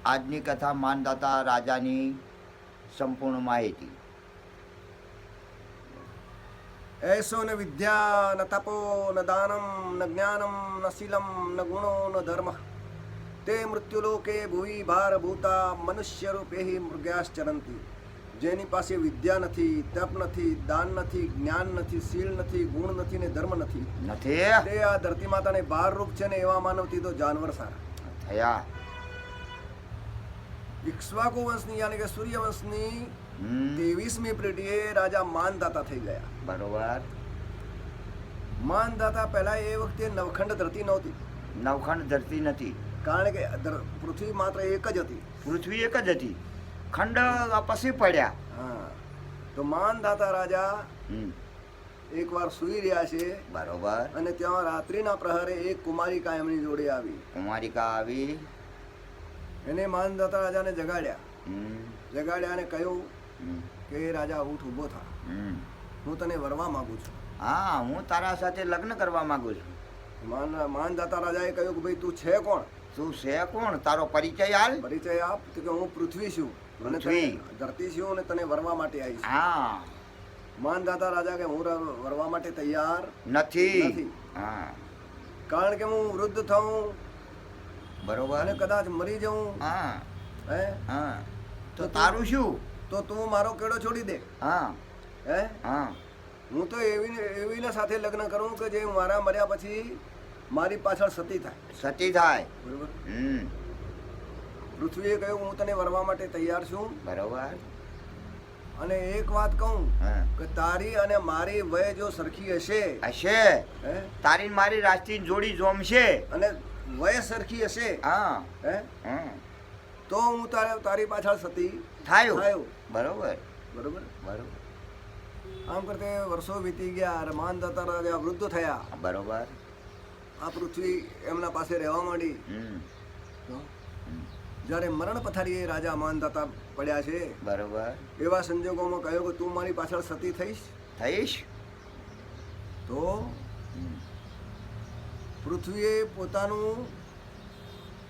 આજની કથા માનદાતા રાજાની સંપૂર્ણ માહિતી. ऐसो न विद्या न तपो न दानम न ज्ञानम न शीलम न गुणो न धर्म ते मृत्युलोके भुवि भारभूता મનુષ્ય રૂપે મૃગ્યાશ્ચરંતી. જેની પાસે વિદ્યા નથી, તપ નથી, દાન નથી, જ્ઞાન નથી, શીલ નથી, ગુણ નથી ને ધર્મ નથી, તે આ ધરતી માતાને ભાર રૂપ છે ને એવા માનવથી તો જાનવર સારા થયા. ઇક્ષ્વાકુ વંશની યાની કે સૂર્યવંશની 23મી પેઢીએ રાજા માનદાતા થઈ ગયા. બરોબર. માનદાતા પહેલા એ વખતે નવખંડ ધરતી નહોતી. નવખંડ ધરતી નથી, કારણ કે પૃથ્વી માત્ર એક જ હતી. પૃથ્વી એક જ હતી, ખંડ પછી પડ્યા. હા, તો માનદાતા રાજા એકવાર સૂઈ રહ્યા છે. બરોબર. અને ત્યાં રાત્રિના પ્રહરે એક કુમારિકા એમની જોડે આવી. કુમારિકા આવી, એને માનદાતા રાજાને જગાડ્યા. જગાડ્યા અને કહ્યું કે રાજા ઉઠ, ઊભો થા, હું તને વરવા માંગુ છું. હા, હું તારા સાથે લગ્ન કરવા માંગુ છું. માનદાતા રાજાએ કહ્યું કે ભાઈ તું છે કોણ? તું છે કોણ? તારો પરિચય હાલ. પરિચય આપ. તો કે હું પૃથ્વી છું અને ધરતી છું અને તને વરવા માટે આવી છું. હા. માનદાતા રાજા કે હું વરવા માટે તૈયાર નથી. હા, કારણ કે હું વૃદ્ધ થાઉં. બરોબર. અને કદાચ મરી જાઉં. હા. હે? હા, તો તારું શું? તો તું મારો કેળો છોડી દે. હા. હે? હા. હું તો એવીના સાથે લગ્ન કરું કે જે મારા મર્યા પછી મારી પાછળ સતી થાય. સતી થાય. બરોબર. પૃથ્વીએ કહ્યું હું તને વરવા માટે તૈયાર છું. બરોબર. અને એક વાત કહું કે તારી અને મારી વય જો સરખી હશે, તારી મારી રાષ્ટ્રીય જોડી જોમશે અને વય સરખી હશે, તો હું તારી પાછળ સતી થાય. બરોબર. બરોબર. બરોબર. આમ કરતે વર્ષો વીતી ગયા. માનદાતા રાજા વૃદ્ધ થયા. બરોબર. આ પૃથ્વી એમના પાસે રહેવા માંડી. જ્યારે મરણ પથારીએ રાજા માનદાતા પડ્યા છે, બરોબર, એવા સંજોગોમાં કહ્યું કે તું મારી પાછળ સતી થઈશ. તો પૃથ્વીએ પોતાનું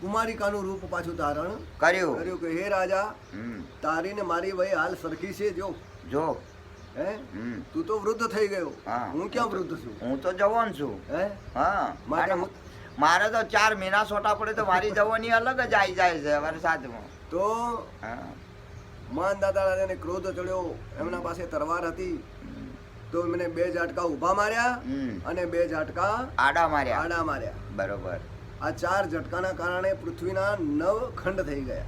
કુમારિકાનું રૂપ પાછું ધારણ કર્યું કે હે રાજા, તારી ને મારી વય હાલ સરખી છે. જો હે, તું તો વૃદ્ધ થઈ ગયો, હું ક્યાં વૃદ્ધ છું? હું તો જવાન છું. હે? હા, મારે તો 4 મહિના સોટા પડે તો મારી જવાની અલગ જ આવી જાય છે વરસાદમાં. તો માનદાતા રાજાને ક્રોધ ચડ્યો. એમના પાસે તરવાર હતી, તો એમને 2 ઝાટકા ઊભા માર્યા અને 2 ઝાટકા આડા માર્યા. બરોબર. આ 4 ઝટકાના કારણે પૃથ્વીના 9 ખંડ થઈ ગયા.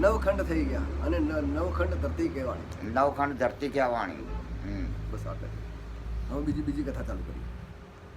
9 ખંડ થઈ ગયા અને 9 ખંડ ધરતી કહેવાણી. 9 ખંડ ધરતી કહેવાણી. બસ આપણે હવે બીજી કથા ચાલુ કરી.